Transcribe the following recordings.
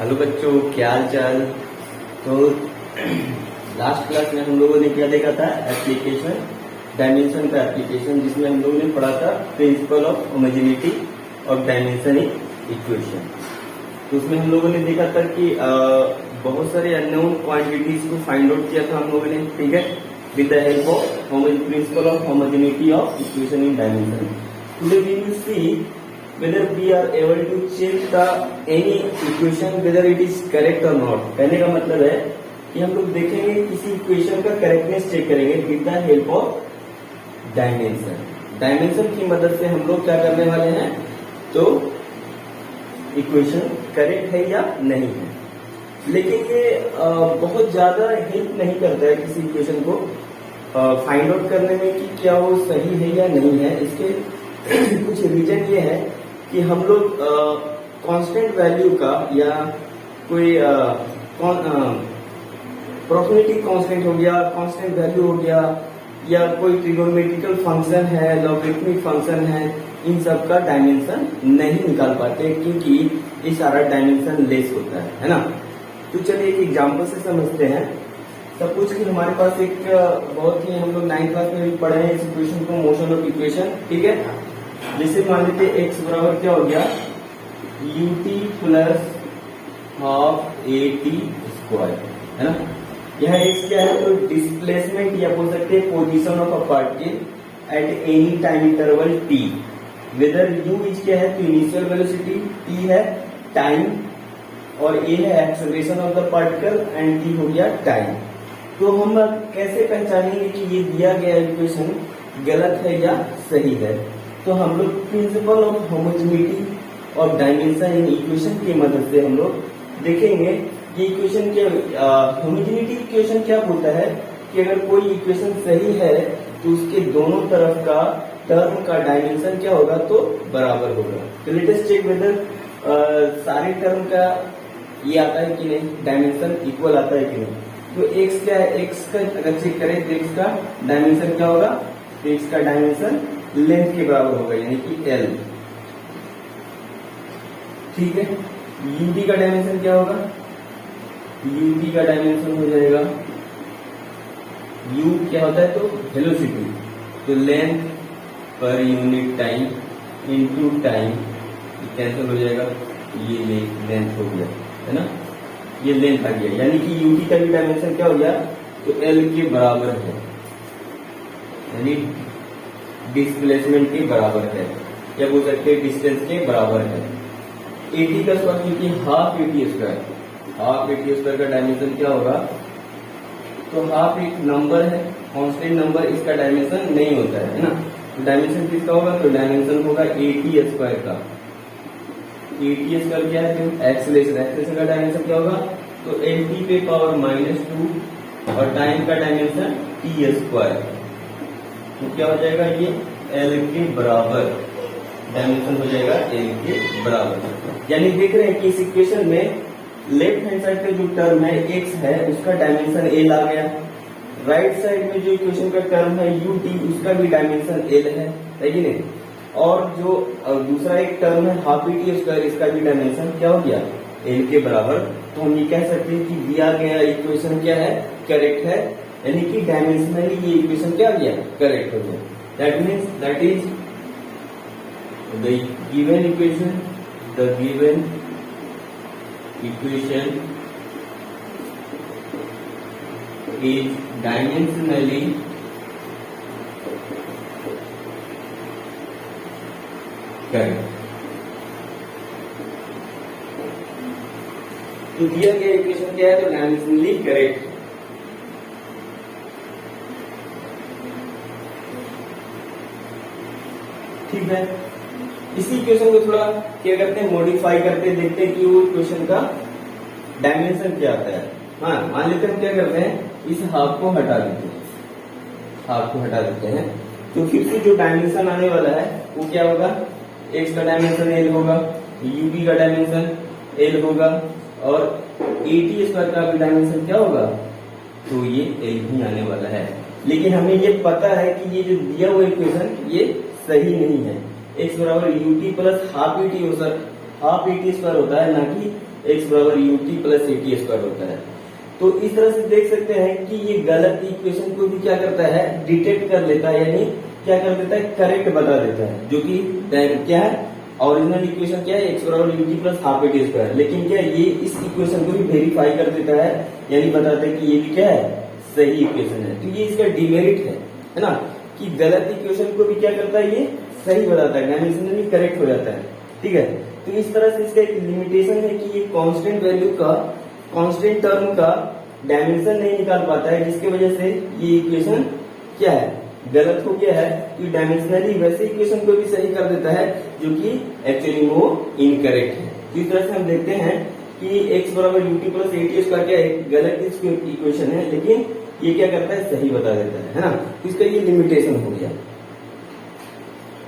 Hello बच्चों, क्या हाल चाल। तो लास्ट क्लास में हम लोगों ने क्या देखा था? एप्लीकेशन, डायमेंशन का एप्लीकेशन, जिसमें हम लोगों ने पढ़ा था प्रिंसिपल ऑफ होमोजेनिटी और डायमेंशन इन इक्वेशन। तो उसमें हम लोगों ने देखा था कि बहुत सारे अननोन क्वांटिटीज को फाइंड आउट किया था हम लोगों ने, ठीक है, with the help of principle of homogeneity of equation in dimension. Today we will see whether we are able to check the any equation whether it is correct or not। कहने का मतलब है कि हम लोग देखेंगे किसी इक्वेशन का करेक्टनेस चेक करेंगे with the help of dimension. Dimension की मदद से हम लोग क्या करने वाले हैं, तो इक्वेशन करेक्ट है या नहीं है। लेकिन ये बहुत ज्यादा हेल्प नहीं करता है किसी इक्वेशन को फाइंड आउट करने में कि क्या वो सही है या नहीं है। इसके कुछ रीजन ये है कि हम लोग कांस्टेंट वैल्यू का या कोई प्रोबेबिलिटी कांस्टेंट हो गया, कांस्टेंट वैल्यू हो गया, या कोई ट्रिगोनोमेट्रिकल फंक्शन है, लॉगरिथमिक फंक्शन है, इन सब का डायमेंशन नहीं निकाल पाते क्योंकि ये सारा डायमेंशन लेस होता है ना। तो चलिए एक एग्जांपल से समझते हैं। सपोज कि हमारे पास एक बहुत ही हम लोग 9th क्लास में भी पढ़े हैं इस इक्वेशन को, मोशन ऑफ इक्वेशन, ठीक है। जैसे मान लीजिए x बराबर क्या हो गया, ut plus half at square, है ना। यहाँ x क्या है, तो डिस्प्लेसमेंट या बोल सकते हैं position of a particle at any time interval t। Whether u is क्या है, तो इनिशियल वेलोसिटी, t है टाइम, और a है acceleration of the particle, and t हो गया टाइम। तो हम कैसे पहचानेंगे कि ये दिया गया इक्वेशन गलत है या सही है? तो हम लोग प्रिंसिपल ऑफ होमोजेनिटी और डायमेंशन इन इक्वेशन की मदद से हम लोग देखेंगे ये इक्वेशन क्या, होमोजेनिटी इक्वेशन क्या बोलता है कि अगर कोई इक्वेशन सही है तो उसके दोनों तरफ का टर्म का डायमेंशन क्या होगा, तो बराबर होगा। तो लेट अस चेक वेदर सारे टर्म का ये आता है कि नहीं, डायमेंशन इक्वल आता है कि नहीं। तो x क्या है, x का अगर चेक करें तो x का डायमेंशन क्या होगा, तो x का डायमेंशन लेंथ के बराबर होगा, यानी कि L, ठीक है। UT का डायमेंशन क्या होगा, UT का डायमेंशन हो जाएगा, U क्या होता है, तो वेलोसिटी, तो length per unit time into time cancel हो जाएगा, ये लेंथ हो गया, है ना, ये लेंथ आ गया, यानी कि UT का भी डायमेंशन क्या हो गया, तो L के बराबर है, यानी डिस्प्लेसमेंट के बराबर है, या बोल सकते हैं डिस्टेंस के बराबर है। AT का स्क्वायर, क्योंकि half AT square, half AT square का डायमेंशन क्या होगा, तो हाफ एक नंबर है, कांस्टेंट नंबर, इसका डायमेंशन नहीं होता है ना। तो डायमेंशन किसका होगा, तो डायमेंशन होगा AT स्क्वायर का। AT स्क्वायर क्या है, एक्सेलरेशन, एक्सेलरेशन का डायमेंशन क्या होगा, तो LT पे पावर -2 और टाइम का डायमेंशन T स्क्वायर, तो क्या हो जाएगा, ये L के बराबर डायमेंशन हो जाएगा, L के बराबर। यानी देख रहे हैं कि इस इक्वेशन में लेफ्ट हैंड साइड पे जो टर्म है x है, उसका डायमेंशन L आ गया। राइट साइड में जो इक्वेशन का टर्म है ut, उसका भी डायमेंशन L है कि नहीं। और जो दूसरा एक टर्म है हाफ at स्क्वायर, इसका भी डायमेंशन क्या हो गया, L के बराबर। तो हम ये कह सकते हैं कि दिया गया इक्वेशन क्या है, करेक्ट है, यानी कि डायमेंशनली ये इक्वेशन क्या गया, करेक्ट हो गया। That means that is the given equation, the given equation is dimensionally correct. तो दिया गया इक्वेशन क्या है, तो डायमेंशनली करेक्ट। ठीक है, इसी इक्वेशन को थोड़ा क्या करते हैं, मॉडिफाई करते हैं, देखते हैं कि वो इक्वेशन का डायमेंशन क्या आता है। हाँ, मान लेते हैं क्या करते हैं, इस हाफ को हटा देते हैं, हाफ को हटा देते हैं, तो फिर से जो डायमेंशन आने वाला है वो क्या होगा, x का डायमेंशन L होगा, UB का डायमेंशन L होगा, और AT स्क्वायर का भी डायमेंशन क्या होगा, तो ये L ही आने वाला है। लेकिन हमें ये पता है कि ये जो दिया हुआ इक्वेशन ये सही नहीं है। x बराबर ut प्लस हाफ at हो सर, हाफ at स्क्वायर होता है, ना कि x बराबर ut प्लस at स्क्वायर होता है। तो इस तरह से देख सकते हैं कि ये गलत इक्वेशन को भी क्या करता है, डिटेक्ट कर लेता है, यानी क्या कर देता है, करेक्ट बता देता है। जो कि क्या है, ओरिजिनल इक्वेशन क्या है, x बराबर ut plus half at square, लेकिन क्या ये इस इक्वेशन को भी वेरीफाई कर देता है, यानी बताता है कि ये भी क्या है, सही इक्वेशन है। तो ये इसका डिमेरिट है ना, कि गलत इक्वेशन को भी क्या करता है, ये सही बताता है, डायमेंशनली करेक्ट हो जाता है। ठीक है, तो इस तरह से इसका एक लिमिटेशन है कि ये कांस्टेंट वैल्यू का, कांस्टेंट टर्म का डायमेंशन नहीं निकाल पाता है, जिसकी वजह से ये इक्वेशन क्या है, गलत हो गया है। कि डायमेंशनली वैसे इक्वेशन को भी सही कर देता है जो कि एक्चुअली वो इनकरेक्ट है। तो इस तरह से हम देखते हैं कि x बराबर ut प्लस at का क्या एक गलत इक्वेशन है, लेकिन ये क्या करता है, सही बता देता है ना। तो इसका ये लिमिटेशन हो गया।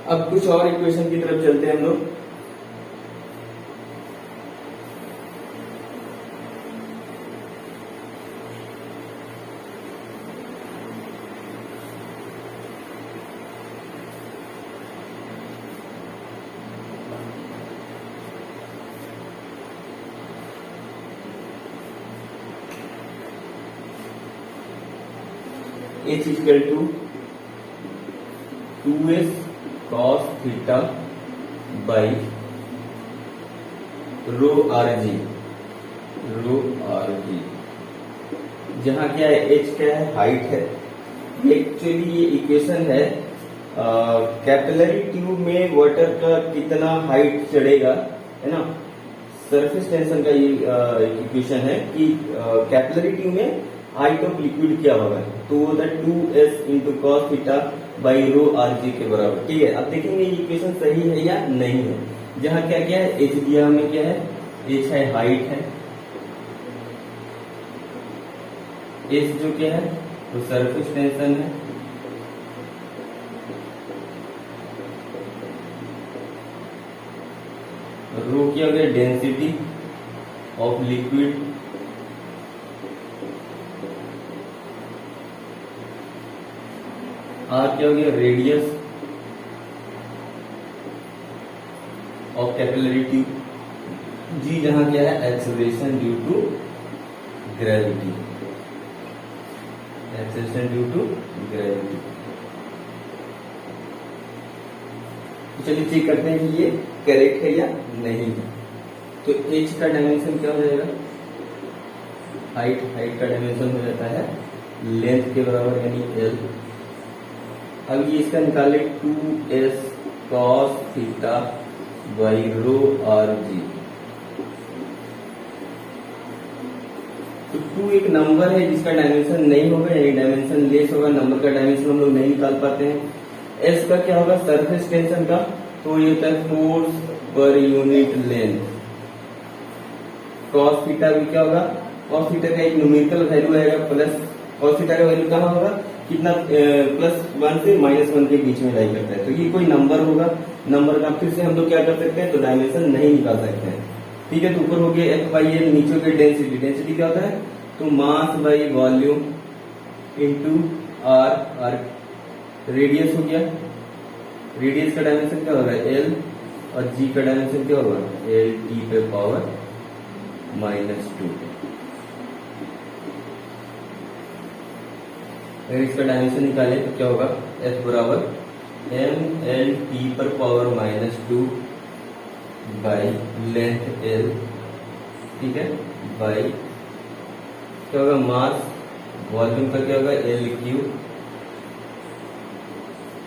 अब कुछ और इक्वेशन की तरफ चलते हैं हम लोग। h equal to 2s cos theta by rho are G, जहां क्या है, h क्या है, हाइट है। एक्चुअली ये इक्वेशन है कैपिलरी ट्यूब में वाटर का कितना हाइट चढ़ेगा, है ना, सरफेस टेंशन का ये इक्वेशन है कि कैपिलरी ट्यूब में हाइट ऑफ लिक्विड क्या होगा, तो वो 2s into cos theta by rho R G के बराबर। ठीक है, अब देखेंगे ये इक्वेशन सही है या नहीं है। जहां क्या क्या है, h दिया हमें क्या है, h है हाइट है, h जो क्या है तो सरफेस टेंशन है, रो क्या हो गया, डेंसिटी ऑफ लिक्विड, आर क्या हो गया, radius of capillary tube, G जहां क्या है, acceleration due to gravity, acceleration due to gravity. चलिए चेक करते हैं कि ये करेक्ट है या नहीं है। तो h का डायमेंशन क्या हो जाएगा, हाइट का डायमेंशन हो जाता है लेंथ के बराबर, यानी l। अब ये इसका निकाले 2s cos theta by rho R G. तो 2 एक नंबर है जिसका डायमेंशन नहीं होगा, यानी डायमेंशन लेस होगा, नंबर का डायमेंशन हम लोग नहीं निकाल पाते हैं। s का क्या होगा, सरफेस टेंशन का, तो ये होता है force per unit length. cos theta भी क्या होगा, cos थीटा का एक न्यूमेरिकल वैल्यू आएगा, प्लस cos थीटा का वैल्यू कहाँ होगा, कितना, +1 से -1 के बीच में लाई करता है। तो ये कोई नंबर होगा, नंबर का फिर से हम लोग क्या कर सकते हैं, तो डायमेंशन नहीं निकाल सकते हैं। ठीक है, तो ऊपर हो गया F बाई एल, नीचे हो गया डेंसिटी। डेंसिटी क्या होता है, तो mass by volume into R radius हो गया। रेडियस का डायमेंशन क्या होगा, एल, और जी का डायमेंशन क्या होगा, एल टी पे पावर -2। अगर इसका डायमेंशन निकाले तो क्या होगा, F बराबर ml/t पर पावर -2 बाई लेंथ l, ठीक है, बाई क्या होगा, मास वॉल्यूम का क्या होगा, L cube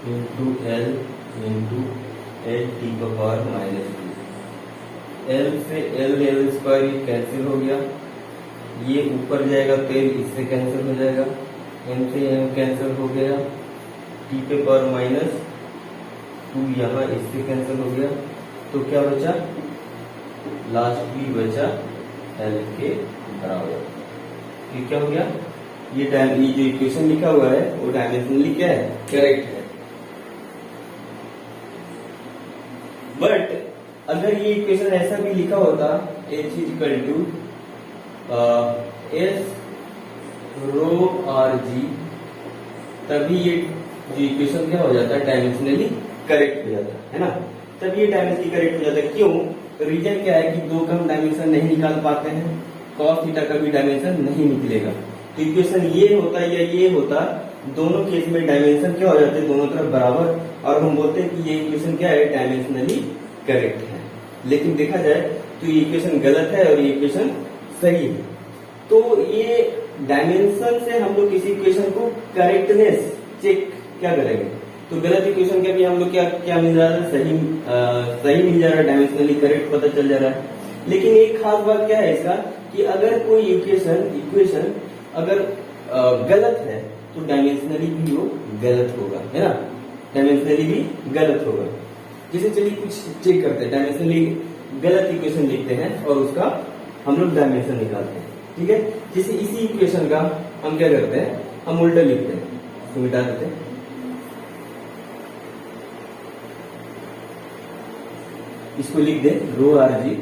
into L into L/t पर पावर -2। L से L स्क्वायर कैंसिल हो गया, ये ऊपर जाएगा तो इससे कैंसिल हो जाएगा, m से m कैंसिल हो गया, t पे पावर -2 यहाँ इससे कैंसिल हो गया, तो क्या बचा, लास्टली बचा l के बराबर। ये क्या हो गया, ये जो इक्वेशन लिखा हुआ है वो डायमेंशनली क्या है, करेक्ट है। बट अगर ये इक्वेशन ऐसा भी लिखा होता, h equal to s rho are G, तभी ये जो इक्वेशन क्या हो जाता है, डायमेंशनली करेक्ट हो जाता है ना। तब ये डायमेंशनली करेक्ट हो जाता है। क्यों, रीजन क्या है कि दो का हम डायमेंशन नहीं निकाल पाते हैं, cos थीटा का भी डायमेंशन नहीं निकलेगा। तो इक्वेशन ये होता या ये होता, दोनों केस में डायमेंशन क्या हो जाते हैं, दोनों तरफ बराबर, और हम बोलते हैं कि ये इक्वेशन क्या है, डायमेंशनली करेक्ट है। लेकिन देखा जाए तो ये इक्वेशन गलत है और ये इक्वेशन सही है। तो ये डायमेंशन से हम लोग किसी इक्वेशन को करेक्टनेस चेक क्या करेंगे, तो गलत इक्वेशन के भी हम लोग क्या मिल जा रहा है, सही मिल जा रहा है, डायमेंशनली करेक्ट पता चल जा रहा है। लेकिन एक खास बात क्या है इसका, कि अगर कोई इक्वेशन अगर गलत है तो डायमेंशनली भी वो गलत होगा, है ना, डायमेंशनली भी गलत होगा। जैसे चलिए कुछ चेक करते हैं, डायमेंशनली गलत इक्वेशन लिखते हैं और उसका हम लोग डायमेंशन निकालते हैं, ठीक है। जैसे इसी इक्वेशन का हम क्या करते हैं, हम उल्टा लिखते हैं, तो मिटा देते हैं। इसको लिख दे rho are g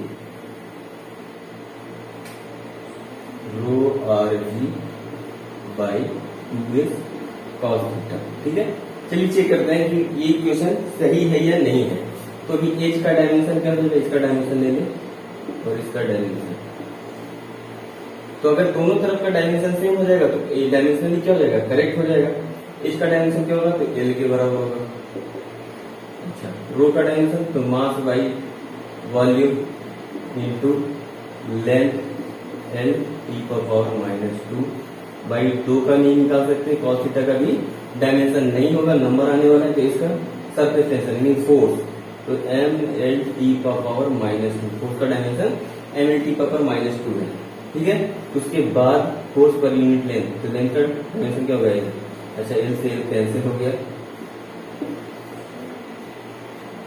by 2s cos theta, ठीक है। चलिए चेक करते हैं कि ये इक्वेशन सही है या नहीं है। तो अभी एच का डायमेंशन कर दे, इसका डायमेंशन ले ले और इसका डायमेंशन। तो अगर दोनों तरफ का डायमेंशन सेम हो जाएगा तो ए डायमेंशनली क्या हो जाएगा, करेक्ट हो जाएगा। एच का डायमेंशन क्या होगा, तो एल के बराबर होगा। अच्छा, रो का डायमेंशन तो mass by volume into length L e⁻², by 2 का नहीं निकाल सकते, cos थीटा का भी डायमेंशन नहीं होगा, नंबर आने वाला है, तो इसका सरफेस टेंशन मीन फोर्स, तो mLt⁻², फोर्स का डायमेंशन mLt⁻² है, ठीक है। उसके बाद फोर्स पर यूनिट लेंथ, तो लेंथ का डायमेंशन क्या हो गया, अच्छा एल से एल कैंसिल हो गया।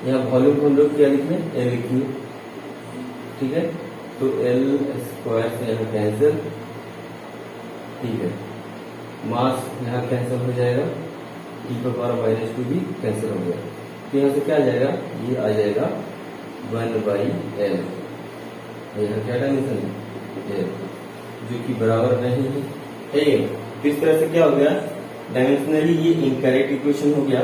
यहाँ वॉल्यूम को हम लोग क्या लिख रहे हैं, एल लिखिए, ठीक है। तो एल स्क्वायर से यहाँ कैंसिल, ठीक है। मास यहाँ कैंसिल हो जाएगा, e⁻² भी कैंसिल हो गया। तो यहाँ से क्या आ जाएगा, ये आ जाएगा 1/l, यहाँ क्या डायमेंशन है, जो कि बराबर नहीं है, ठीक है। तो इस तरह से क्या हो गया, डायमेंशनली ये इनकरेक्ट इक्वेशन हो गया।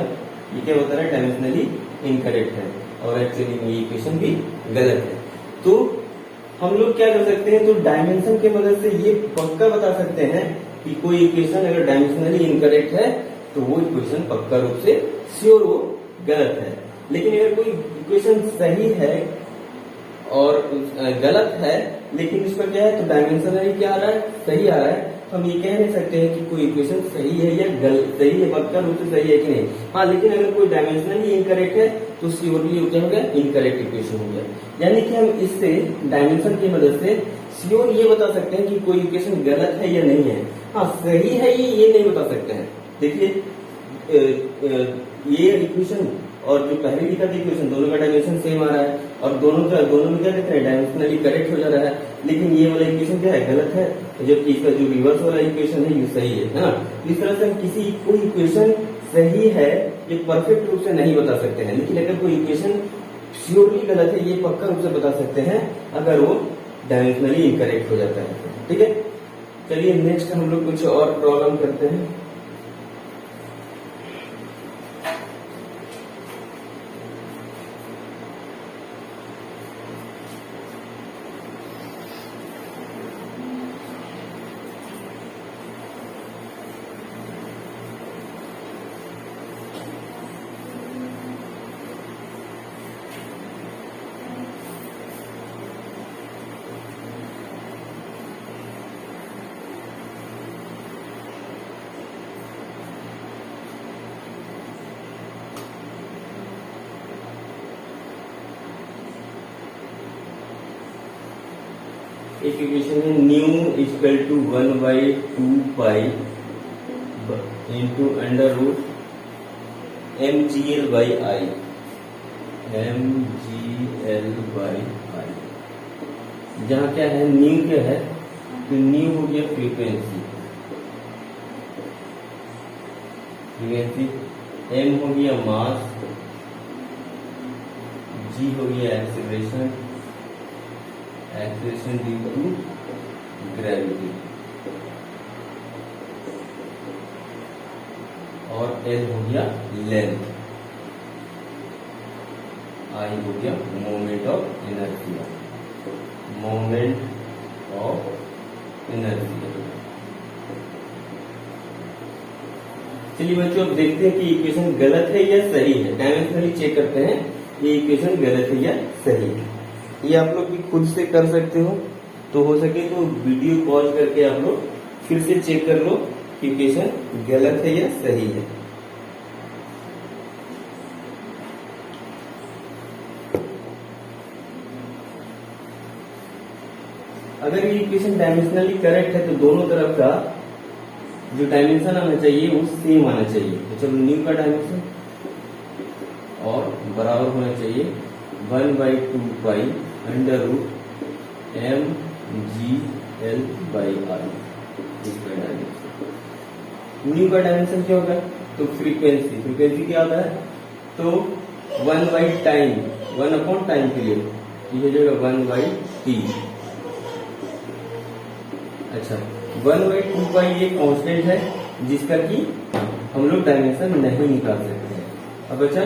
ये क्या होता है, डायमेंशनली इनकरेक्ट है और एक्चुअली में ये इक्वेशन भी गलत है। तो हम लोग क्या कर सकते हैं, तो डायमेंशन की मदद से ये पक्का बता सकते हैं कि कोई इक्वेशन अगर डायमेंशनली इनकरेक्ट है तो वो इक्वेशन पक्का रूप से श्योर वो गलत है। लेकिन अगर कोई इक्वेशन सही है और गलत है लेकिन उसका क्या है, तो डायमेंशनली क्या आ रहा है, सही आ रहा है, तो हम ये कह नहीं सकते हैं कि कोई इक्वेशन सही है या गलत, सही है पक्का रूप से सही है कि नहीं। हाँ, लेकिन अगर कोई डायमेंशनली इनकरेक्ट है तो श्योरली क्या हो गया, इनकरेक्ट इक्वेशन हो गया। यानी कि हम इससे डायमेंशन की मदद से श्योर ये बता सकते हैं कि कोई इक्वेशन गलत है या नहीं है। हाँ, सही है ये नहीं बता सकते हैं। देखिए ये इक्वेशन और जो पहले लिखा था इक्वेशन, दोनों का डायमेंशन सेम आ रहा है और दोनों में क्या कहते हैं, डायमेंशनली करेक्ट हो जा रहा है। लेकिन ये वाला इक्वेशन क्या है, गलत है, जबकि इसका जो रिवर्स वाला इक्वेशन है ये सही है ना। इस तरह से हम किसी कोई इक्वेशन सही है ये परफेक्ट रूप से नहीं बता सकते हैं, लेकिन अगर कोई इक्वेशन श्योरली गलत है ये पक्का रूप से बता सकते हैं अगर वो डायमेंशनली इनकरेक्ट हो जाता है, ठीक है। चलिए नेक्स्ट हम लोग कुछ और प्रॉब्लम करते हैं। एक इक्वेशन है nu equal to 1/2 into under root mgl/i, जहाँ क्या है न्यू क्या है, तो न्यू हो गया फ्रीक्वेंसी, m हो गया मास, g हो गया एक्सेलरेशन ड्यू टू ग्रेविटी, और L हो गया लेंथ। आई हो गया moment of inertia, moment of inertia. चलिए बच्चों, अब देखते हैं कि इक्वेशन गलत है या सही है। डायमेंशनली चेक करते हैं ये इक्वेशन गलत है या सही है। ये आप लोग भी खुद से कर सकते हो, तो हो सके तो वीडियो पॉज करके आप लोग फिर से चेक कर लो कि इक्वेशन गलत है या सही है। अगर ये इक्वेशन डायमेंशनली करेक्ट है तो दोनों तरफ का जो डायमेंशन आना चाहिए वो सेम आना चाहिए। तो चलो न्यू का डायमेंशन और बराबर होना चाहिए 1/2 pi under root M G L by R. इसका डायमेंशन न्यू का डायमेंशन क्या होगा? तो फ्रीक्वेंसी, फ्रीक्वेंसी क्या होता है? तो 1/टाइम, टाइम 1/टाइम पीरियड, ये हो जाएगा 1/t। अच्छा, 1/2 पाई ये कांस्टेंट है जिसका कि हम लोग डायमेंशन नहीं निकाल सकते हैं। अब अच्छा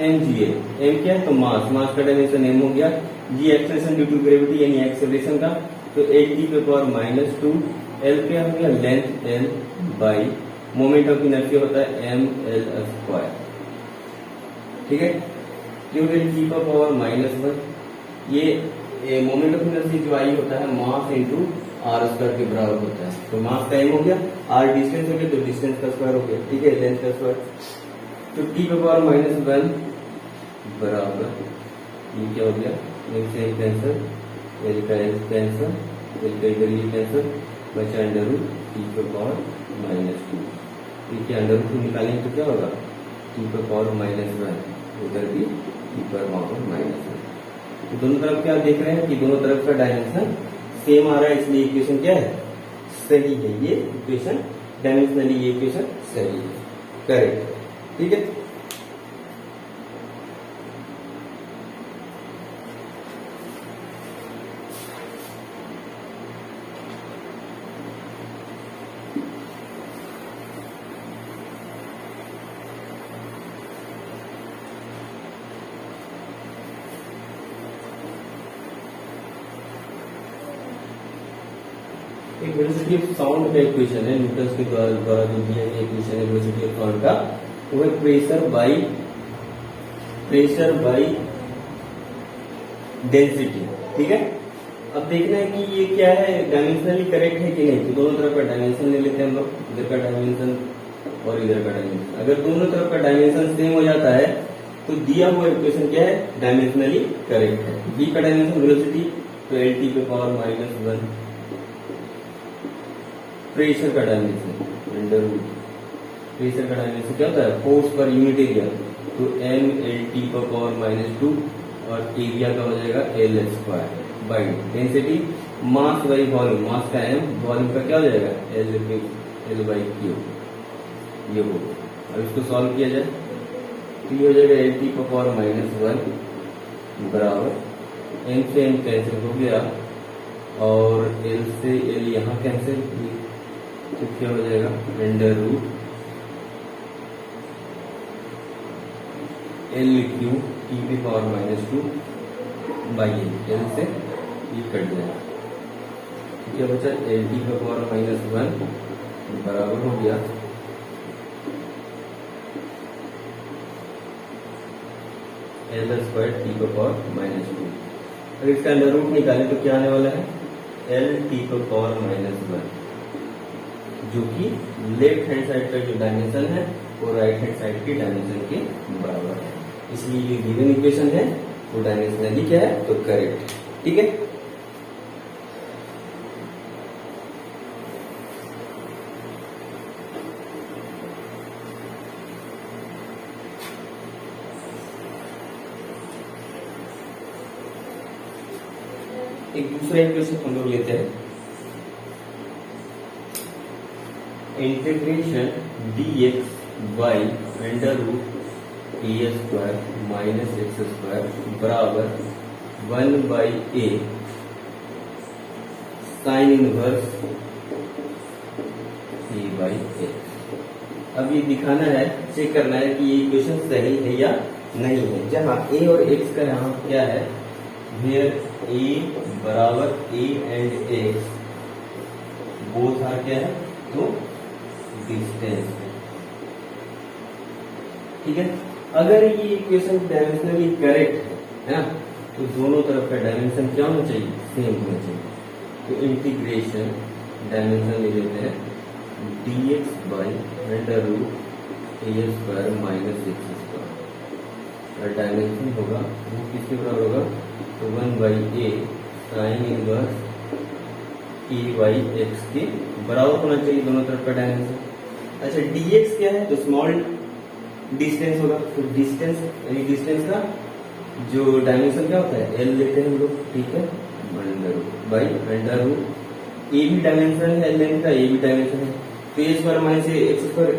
एम जी एल, एम क्या है? तो मास, मास का डायमेंशन एम हो गया। जी एक्सेलरेशन ड्यू टू ग्रेविटी यानी एक्सेलरेशन का, तो 8t⁻²। एल क्या हो गया? Length L by moment of inertia होता है एम एल स्क्वायर। ठीक है, क्यों t⁻⁻1। ये मोमेंट ऑफ इनर्शिया जो आई होता है मास इंटू आर स्क्वायर के बराबर होता है। तो मास का एम हो गया, आर डिस्टेंस हो गया तो डिस्टेंस का स्क्वायर हो गया। ठीक है, लेंथ का स्क्वायर। तो t⁻⁻1 बराबर ये क्या हो गया? एक से एक कैंसर, एल का एल कैंसर, एल का इधर ये कैंसर, बचा अंडर रूट t⁻²। ठीक है, अंडर रूट निकालेंगे तो क्या होगा? t⁻⁻1, उधर भी t⁻⁻1। तो दोनों तरफ क्या देख रहे हैं कि दोनों तरफ का डायमेंशन सेम आ रहा है, इसलिए इक्वेशन क्या है? सही है। ये इक्वेशन डायमेंशनली ये इक्वेशन सही है, करेक्ट। ठीक है, एक वेलोसिटी ऑफ साउंड का इक्वेशन है, न्यूटन के द्वारा जो दिया गया इक्वेशन है वेलोसिटी ऑफ साउंड का, वो है प्रेशर बाई डेंसिटी। ठीक है, अब देखना है कि ये क्या है, डायमेंशनली करेक्ट है कि नहीं। तो दोनों तरफ का डायमेंशन ले लेते हैं हम लोग, इधर का डायमेंशन और इधर का डायमेंशन। अगर दोनों तरफ का डायमेंशन सेम हो जाता है तो दिया हुआ इक्वेशन क्या है? डायमेंशनली करेक्ट है। v का डायमेंशन वेलोसिटी, तो l⁻⁻1। प्रेशर का डायमेंशन अंडर रूट, प्रेशर का डायमेंशन क्या होता है? फोर्स पर यूनिट एरिया, तो mL⁻⁻2 और एरिया का हो जाएगा L square by density, mass by volume, mass का m, वॉल्यूम का क्या हो जाएगा? L/Q। ये हो, अब इसको सॉल्व किया जाए तो ये हो जाएगा l⁻⁻1 बराबर m से m कैंसिल हो गया और l से l यहाँ कैंसिल, तो क्या हो जाएगा? Under root L⁻Q t⁻⁻2 by L से ये कट जाएगा। क्या बचा? l⁻⁻1 बराबर हो गया L² t⁻⁻2। अगर इसका अंडर रूट निकालें तो क्या आने वाला है? l⁻⁻1, जो कि लेफ्ट हैंड साइड का जो डायमेंशन है वो राइट हैंड साइड के डायमेंशन के बराबर है, इसलिए ये गिवन इक्वेशन है वो डायमेंशनली क्या है? तो करेक्ट। ठीक है, एक दूसरा इक्वेशन हम लोग लेते हैं, integration dx by under root a² minus x² बराबर 1/a साइन इनवर्स a/x। अब ये दिखाना है, चेक करना है कि ये इक्वेशन सही है या नहीं है, जहाँ ए और एक्स का यहाँ क्या है, वेयर ए बराबर A and X both are क्या है, तो डिस्टेंस। ठीक है, अगर ये इक्वेशन डायमेंशनली करेक्ट है ना, तो दोनों तरफ का डायमेंशन क्या होना चाहिए, सेम होना चाहिए। तो इंटीग्रेशन डायमेंशन ले लेते हैं dx by under root A square minus x square, और डायमेंशन होगा वो किसके बराबर होगा, तो 1/a sine inverse e by X के बराबर होना चाहिए दोनों तरफ का डायमेंशन। अच्छा dx क्या है, तो स्मॉल डिस्टेंस होगा, तो डिस्टेंस यानी डिस्टेंस का जो डायमेंशन क्या होता है, l लेते हैं हम लोग। ठीक है, बाई अंडर रूट ए भी डायमेंशन है लेंथ का, ए भी डायमेंशन है, तो a square minus x square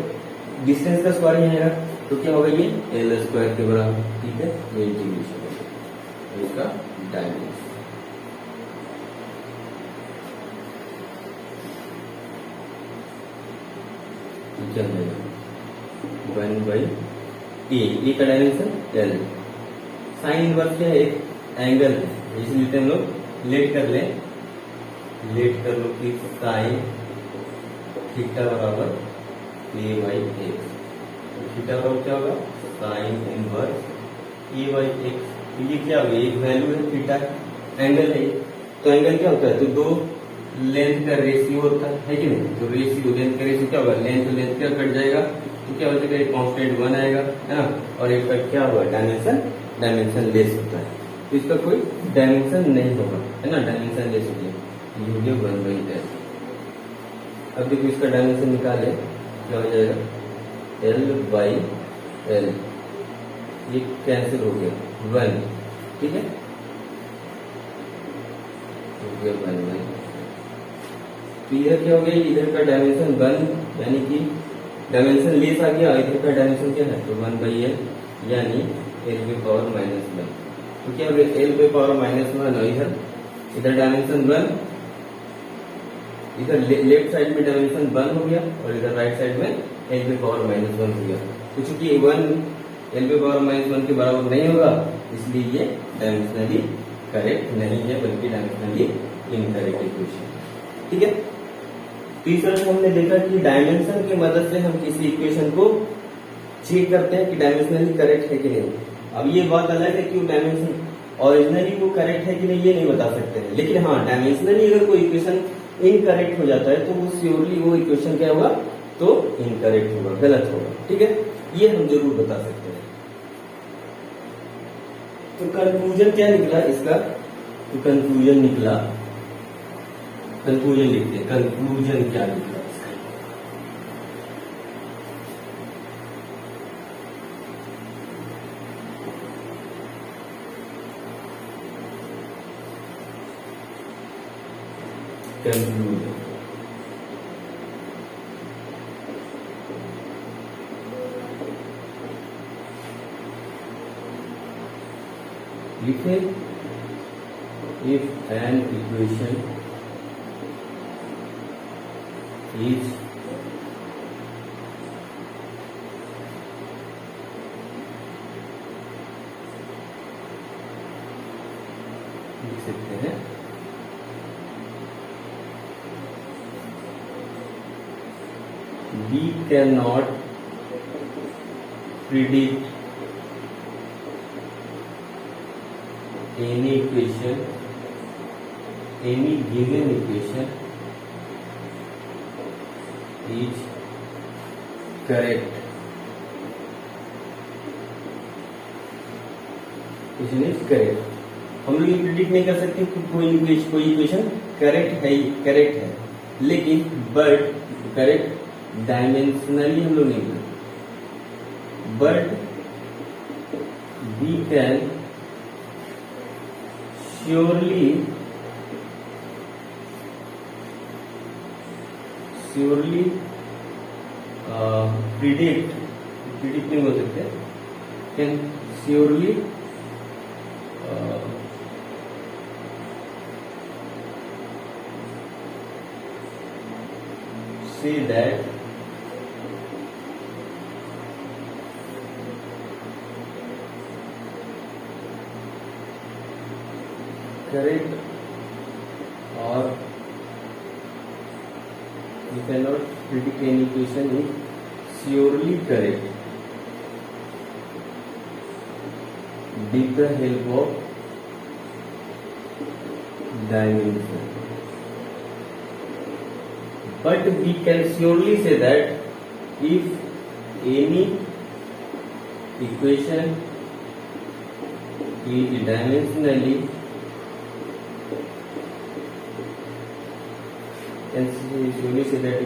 distance का स्क्वायर ही आएगा, तो क्या होगा ये एल स्क्वायर के बराबर। ठीक है, ये इंटीग्रेशन है इसका डायमेंशन। क्या है 1/a का डायमेंशन एल। साइन इनवर्स क्या है, एक एंगल है, इसलिए हम लोग लेट कर लो कि साइन थीटा बराबर ए बाई एक्स, थीटा बराबर क्या होगा, sine inverse A by x. तो ये क्या होगा, एक वैल्यू है थीटा, एंगल है, तो एंगल क्या होता है, तो दो लेंथ का रेशियो होता है कि नहीं, तो रेशियो लेंथ का रेशियो क्या होगा, लेंथ तो लेंथ क्या कट जाएगा, तो क्या हो जाएगा, एक कांस्टेंट 1 आएगा है ना, और एक का क्या होगा डायमेंशन लेस होता है, तो इसका कोई डायमेंशन नहीं होगा है ना, डायमेंशन लेस हो गया, ये हो गया 1/l। अब देखो इसका डायमेंशन निकाले, क्या हो जाएगा l/l, ये कैंसिल हो गया 1। ठीक है, हो गया 1/l। तो इधर क्या हो गया, इधर का डायमेंशन 1 यानी कि डायमेंशन लेस आ गया, इधर का डायमेंशन क्या है, तो 1/l यानी l/-1। तो क्या हो गया l/-1, और इधर डायमेंशन 1, इधर लेफ्ट साइड में डायमेंशन 1 हो गया, और इधर राइट साइड में l/-1 हो गया। तो चूंकि 1 l/-1 के बराबर नहीं होगा, इसलिए ये डायमेंशनली करेक्ट नहीं है, बल्कि डायमेंशनली इनकरेक्ट इक्वेशन। ठीक है, तीसरा से हमने देखा कि डायमेंशन की मदद से हम किसी इक्वेशन को चेक करते हैं कि डायमेंशनली करेक्ट है कि नहीं। अब ये बात अलग है कि डायमेंशन ओरिजिनली वो करेक्ट है कि नहीं ये नहीं बता सकते हैं, लेकिन हाँ डायमेंशनली अगर कोई इक्वेशन इनकरेक्ट हो जाता है तो वो श्योरली वो इक्वेशन क्या होगा, तो इनकरेक्ट होगा, गलत होगा। ठीक है, ये हम जरूर बता सकते हैं। तो कंक्लूजन क्या निकला इसका, तो कंक्लूजन निकला, कंक्लूजन लिखते हैं, कंक्लूजन क्या निकला इसका, कंक्लूजन लिखे, इफ एन इक्वेशन is लिख सकते हैं we cannot predict any equation, any given equation is correct, equation is correct. हम लोग ये प्रिडिक्ट नहीं कर सकते कि कोई इक्वेशन करेक्ट है, लेकिन बट करेक्ट डायमेंशनली हम लोग नहीं कर, but we can surely predict नहीं हो सकते, can surely say that correct or you cannot predict any equation is surely correct with the help of dimension. But we can surely say that if any equation is dimensionally, can surely say that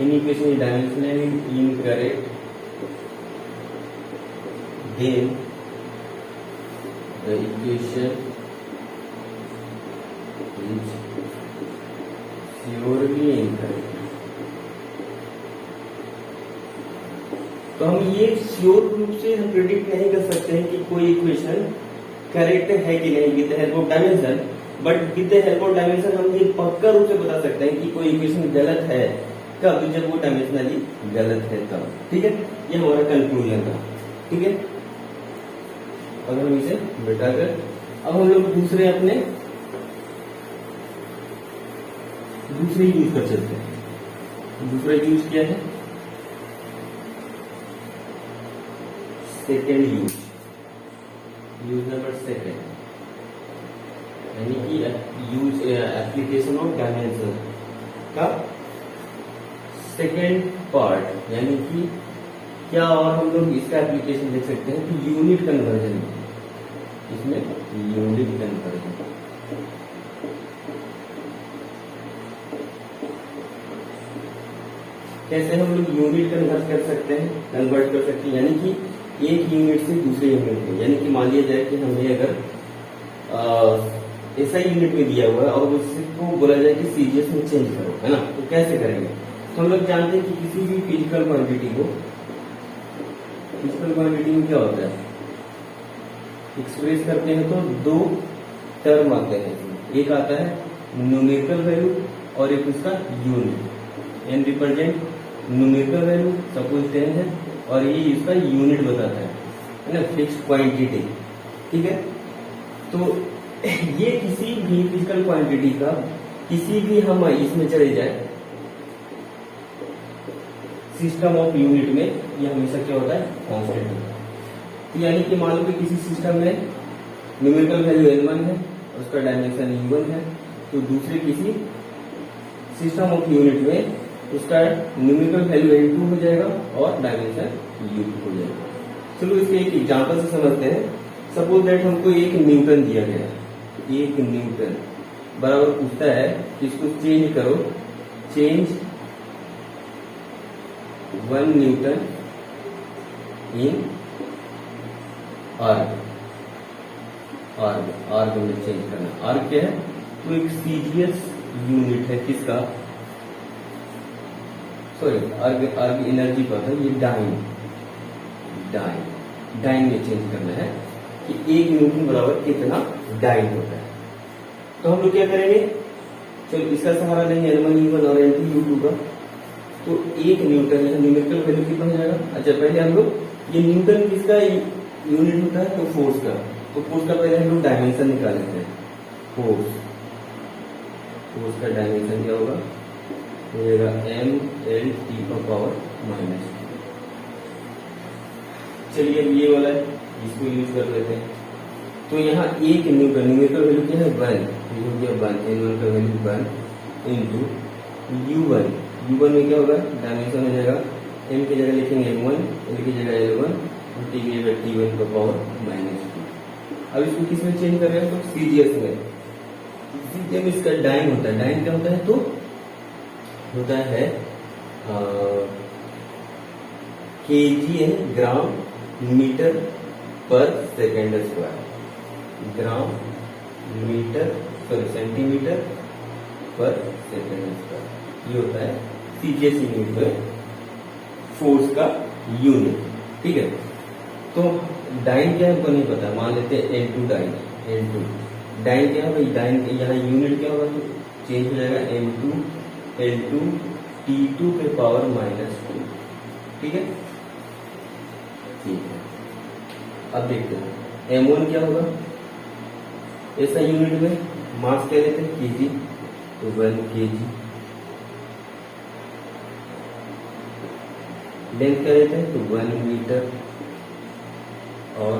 any equation is dimensionally incorrect, then the equation is surely incorrect. तो हम ये sure रूप से हम predict नहीं कर सकते हैं कि कोई इक्वेशन करेक्ट है कि नहीं with the help of dimension, but with the help of dimension हम ये पक्का रूप से बता सकते हैं कि कोई इक्वेशन गलत है कब, जब वो डायमेंशनली गलत है तब। ठीक है, ये हमारा कंक्लूजन था। ठीक है, अगर हम इसे बैठाकर अब हम लोग दूसरे यूज कर चलते हैं। दूसरा यूज क्या है? सेकेंड यूज नंबर सेकेंड, यानी कि यूज एप्लीकेशन ऑफ डायमेंशन का सेकेंड पार्ट, यानी कि क्या और हम लोग इसका एप्लीकेशन देख सकते हैं कि यूनिट कन्वर्जन, इसमें यूनिट कन्वर्जन। कैसे हम लोग यूनिट कन्वर्ट कर सकते हैं, यानी कि एक यूनिट से दूसरे यूनिट में, यानी कि मान लिया जाए कि हमें अगर ऐसा यूनिट में दिया हुआ है और उसको बोला जाए कि सीजीएस में चेंज करो, है ना, तो कैसे करेंगे? तो हम लोग जानते हैं कि किसी भी फिजिकल क्वांटिटी में क्या होता है, एक्सप्रेस करते हैं तो दो टर्म आते हैं। एक आता है न्यूमेरिकल वैल्यू और एक उसका unit. N represent numerical value, suppose 10 है, और ये इसका यूनिट बताता है ना, फिक्स्ड क्वांटिटी। ठीक है, तो ये किसी भी फिजिकल क्वांटिटी का किसी भी हम इसमें चले जाए सिस्टम ऑफ यूनिट में, ये हमेशा क्या होता है, कांस्टेंट होता है। तो यानी कि मान लो कि किसी सिस्टम में न्यूमेरिकल वैल्यू n1 है, उसका डायमेंशन u1 है, तो दूसरे किसी सिस्टम ऑफ यूनिट में उसका न्यूमेरिकल वैल्यू n2 हो जाएगा और डायमेंशन u2 हो जाएगा। चलो इसके एक एग्जांपल से समझते हैं। सपोज दैट हमको एक न्यूटन दिया गया है, एक न्यूटन बराबर पूछता है कि इसको चेंज करो, चेंज 1 न्यूटन इन आर्ग में चेंज करना। आर्ग क्या है? तो एक सीजीएस यूनिट है किसका, सॉरी आर्ग एनर्जी पर है, ये डाइन में चेंज करना है कि 1 न्यूटन बराबर कितना डाइन होता है। तो हम लोग क्या करेंगे, चलो इसका सहारा लेंगे N1 U1 और N2 U2 का। तो 1 न्यूटन न्यूमेरिकल वैल्यू कितना हो जाएगा? अच्छा, पहले हम लोग ये न्यूटन किसका यूनिट होता है, तो फोर्स का। तो फोर्स का पहले हम लोग डायमेंशन निकाल लेते हैं। फोर्स का डायमेंशन क्या होगा, हो जाएगा mLT का पावर माइनस। चलिए अब ये वाला है, इसको यूज कर लेते हैं। तो यहाँ 1 न्यूटन न्यूमेरिकल वैल्यू क्या है, 1, ये हो गया 1, N1 का वैल्यू 1 इंटू U1 में क्या होगा, डायमेंशन हो जाएगा, m की जगह लिखेंगे M1, L की जगह L1, T की जगह T1 का पावर माइनस 2। अब इसको किस में चेंज कर रहे हैं, तो सीजीएस में। सीजीएस में इसका डाइन होता है। डाइन क्या होता है, तो होता है केजी है, gram meter per second square, gram meter sorry centimeter per second square, ये होता है सीजीएस यूनिट में फोर्स का यूनिट। ठीक है, तो डाइन क्या है हमको नहीं पता, मान लेते हैं N2 डाइन। डाइन क्या है भाई, डाइन यहाँ यूनिट क्या होगा, तो चेंज हो जाएगा M2 L2 T2 के पावर माइनस 2। ठीक है, अब देखते हैं M1 क्या होगा, ऐसा यूनिट में मास क्या लेते हैं केजी, तो 1 kg। लेंथ क्या लेते हैं तो 1 मीटर, और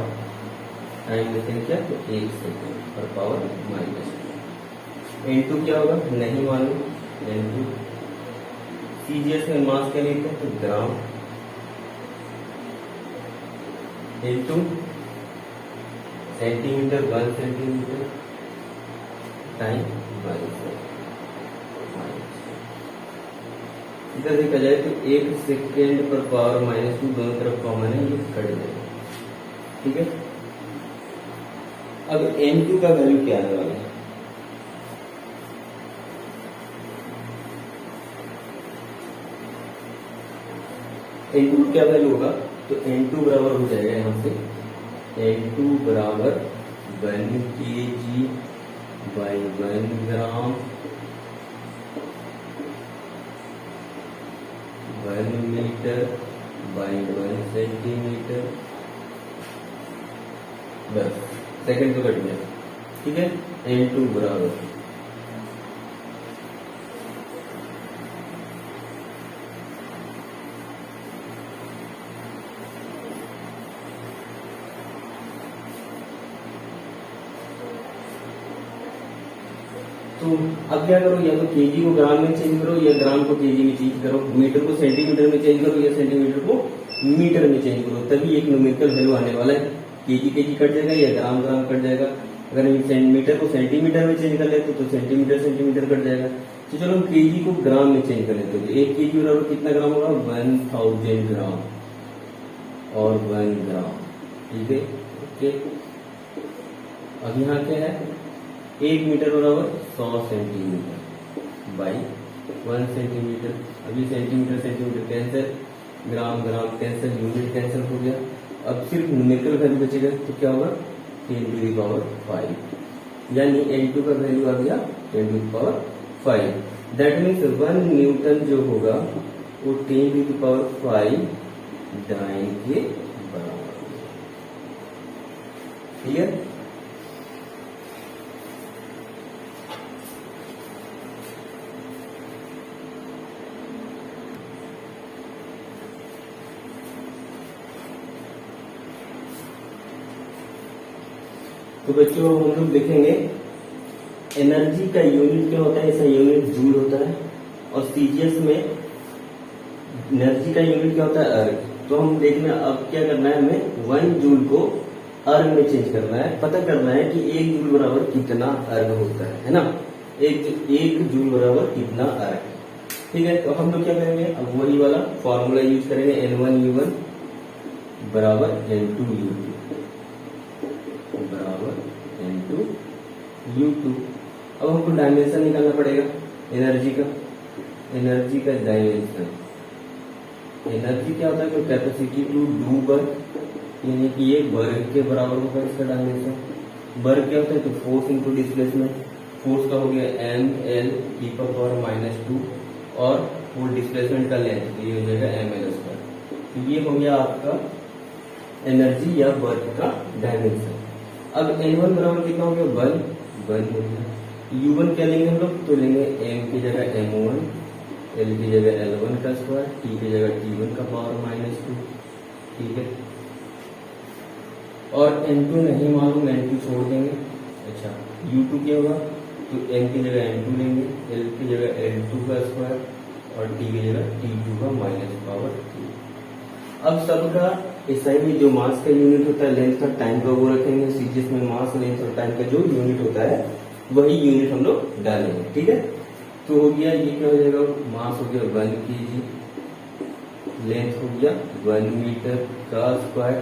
टाइम लेते हैं क्या तो 1 सेकेंड पर पावर -2। N2 क्या होगा नहीं मालूम, N2 सीजीएस में मास क्या लेते हैं तो ग्राम, N2 सेंटीमीटर 1 सेंटीमीटर टाइम इधर देखा जाए तो 1 सेकेंड पर पावर -2 दोनों तरफ कॉमन है, ये कट जाएगा। ठीक है, अब N2 का वैल्यू क्या आने वाला है, N2 क्या वैल्यू होगा तो N2 बराबर हो जाएगा यहां से N2 बराबर 1 kg by 1 gram 1 meter by 1 centimeter, बस सेकंड तो कट गया। ठीक है, N2 बराबर तो अब क्या करो, या तो केजी को ग्राम में चेंज करो या ग्राम को केजी में चेंज करो, मीटर को सेंटीमीटर में चेंज करो या सेंटीमीटर को मीटर में चेंज करो, तभी एक न्यूमेरिकल वैल्यू आने वाला है। केजी केजी कट जाएगा या ग्राम ग्राम कट जाएगा। अगर मीटर को सेंटीमीटर में चेंज कर लेते तो सेंटीमीटर सेंटीमीटर कट जाएगा। तो चलो हम केजी को ग्राम में चेंज कर लेते हैं। 1 केजी बराबर कितना ग्राम होगा 1000 ग्राम और 1 ग्राम। ठीक है, ओके। अब यहाँ क्या है 1 मीटर बराबर 100 सेंटीमीटर बाई 1 सेंटीमीटर। अभी सेंटीमीटर सेंटीमीटर कैंसिल, ग्राम ग्राम कैंसिल, यूनिट कैंसिल हो गया। अब सिर्फ न्यूमेरिकल वैल्यू बचेगा तो क्या होगा 10⁵, यानी N2 का वैल्यू आ गया 10⁵। दैट मीन्स 1 न्यूटन जो होगा वो 10⁵ डाइन के बराबर। क्लियर? तो बच्चों हम लोग देखेंगे एनर्जी का यूनिट क्या होता है, ऐसा यूनिट जूल होता है, और सीजीएस में एनर्जी का यूनिट क्या होता है अर्ग। तो हम देखना अब क्या करना है, हमें 1 जूल को अर्ग में चेंज करना है, पता करना है कि 1 जूल बराबर कितना अर्ग होता है ना, 1 जूल बराबर कितना अर्ग। ठीक है, तो हम लोग क्या करेंगे, अब वही वाला फॉर्मूला यूज करेंगे, N1U1 बराबर N2U2 बराबर N2U2। अब हमको डायमेंशन निकालना पड़ेगा एनर्जी का। एनर्जी का डायमेंशन, एनर्जी क्या होता है तो कैपेसिटी टू डू वर्क, यानी कि ये वर्क के बराबर होगा इसका डायमेंशन। वर्क क्या होता है तो फोर्स इनटू डिस्प्लेसमेंट। फोर्स का हो गया mL⁻², और वो डिस्प्लेसमेंट का लेंथ तो ये हो जाएगा mL²। तो ये हो गया आपका एनर्जी या वर्क का डायमेंशन। अब N1 बराबर कितना हो गया 1 हो गया। U1 क्या लेंगे हम लोग, तो लेंगे M की जगह M1, L की जगह L1 का स्क्वायर, T की जगह T1 का पावर -2। ठीक है, और N2 नहीं मालूम, N2 छोड़ देंगे। अच्छा, U2 क्या होगा तो M की जगह M2 लेंगे, L की जगह L2 का स्क्वायर, और T की जगह T2 का -2। अब सबका एसआई में जो मास का यूनिट होता है लेंथ का टाइम का वो रखेंगे, सीजीएस में मास लेंथ और टाइम का जो यूनिट होता है वही यूनिट हम लोग डालेंगे। ठीक है, तो हो गया ये क्या हो जाएगा, मास हो गया 1 kg, लेंथ हो गया 1 मीटर का स्क्वायर,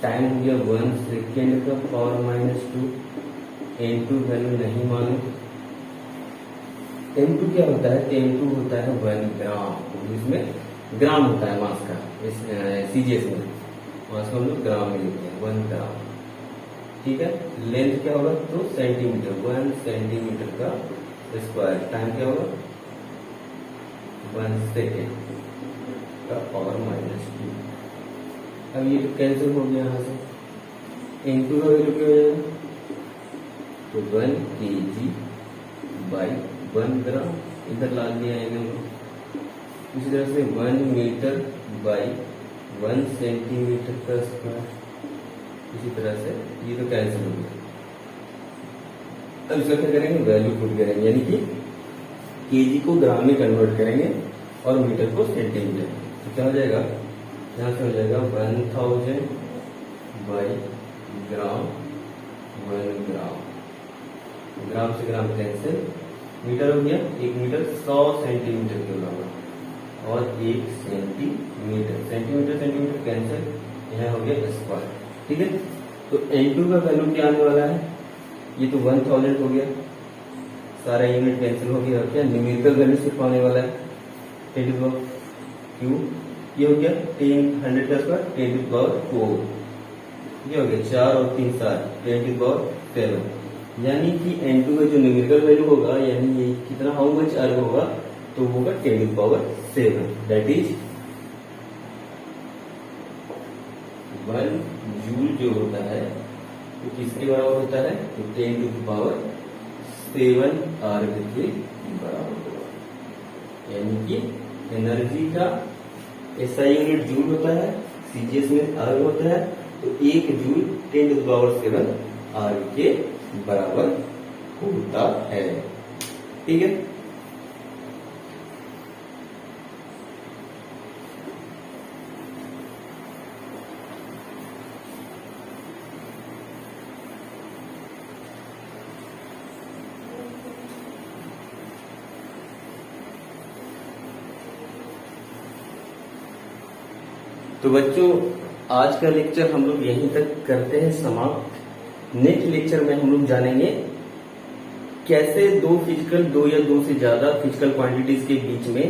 टाइम हो गया 1 सेकेंड का पावर -2। N2 वैल्यू नहीं मालूम। M2 क्या होता है, M2 होता है 1 ग्राम, इसमें ग्राम होता है मास का, इस सीजीएस में मास को हम लोग ग्राम में लिखते हैं 1 ग्राम। ठीक है, लेंथ क्या होगा तो सेंटीमीटर, 1 सेंटीमीटर का स्क्वायर, टाइम क्या होगा 1 सेकेंड का पावर -2। अब ये कैंसिल हो गया यहाँ से। N2 का वैल्यू क्या हो जाएगा तो 1 kg बाई 1 ग्राम, इधर ला दिया है मैंने। इसी तरह से 1 मीटर बाई 1 सेंटीमीटर का स्क्वायर। इसी तरह से ये तो कैंसिल हो गया। अब इसका क्या करेंगे, वैल्यू पुट करेंगे, यानी कि केजी को ग्राम में कन्वर्ट करेंगे और मीटर को सेंटीमीटर। तो क्या हो जाएगा, यहाँ से हो जाएगा 1000 बाई ग्राम, 1 ग्राम, ग्राम से ग्राम कैंसिल, मीटर हो गया, 1 मीटर 100 सेंटीमीटर के बराबर और 1 सेंटीमीटर, सेंटीमीटर सेंटीमीटर कैंसिल, यह हो गया स्क्वायर। ठीक है, तो N2 का वैल्यू क्या आने वाला है, ये तो 1000 हो गया, सारा यूनिट कैंसिल हो गया। क्या न्यूमेरिकल वैल्यू सिर्फ आने वाला है 10 टू पावर क्यू, ये हो गया 100 का स्क्वायर 10 टू पावर 4, ये हो गया 4 और 3 7 10 टू पावर 7, यानी कि N2 का जो न्यूमेरिकल वैल्यू होगा, यानी ये कितना हाउ मच अर्ग होगा, तो होगा 10 to power 7, that is 1 joule जो होता है तो किसके बराबर होता है, तो 10 टू पावर 7 अर्ग के बराबर होगा। यानी कि एनर्जी का ऐसा यूनिट जूल होता है, सीजीएस में अर्ग होता है, तो 1 जूल 10 टू पावर 7 अर्ग के बराबर होता है। ठीक है, तो बच्चों आज का लेक्चर हम लोग यहीं तक करते हैं समाप्त। नेक्स्ट लेक्चर में हम लोग जानेंगे कैसे दो या दो से ज्यादा फिजिकल क्वांटिटीज के बीच में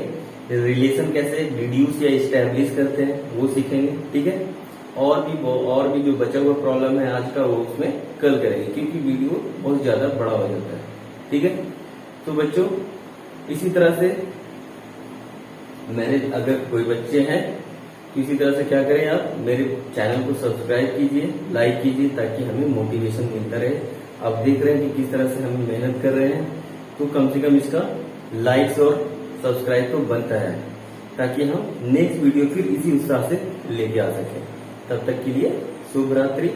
रिलेशन कैसे डिड्यूस या एस्टेब्लिश करते हैं, वो सीखेंगे। ठीक है, और भी जो बचा हुआ प्रॉब्लम है आज का, वो उसमें कल करेंगे, क्योंकि वीडियो बहुत ज्यादा बड़ा हो जाता है। ठीक है, तो बच्चों इसी तरह से मैंने, अगर कोई बच्चे हैं इसी तरह से क्या करें, आप मेरे चैनल को सब्सक्राइब कीजिए, लाइक कीजिए, ताकि हमें मोटिवेशन मिलता रहे। आप देख रहे हैं कि किस तरह से हम मेहनत कर रहे हैं, तो कम से कम इसका लाइक्स और सब्सक्राइब तो बनता है, ताकि हम नेक्स्ट वीडियो फिर इसी उत्साह से लेके आ सकें। तब तक के लिए शुभ रात्रि।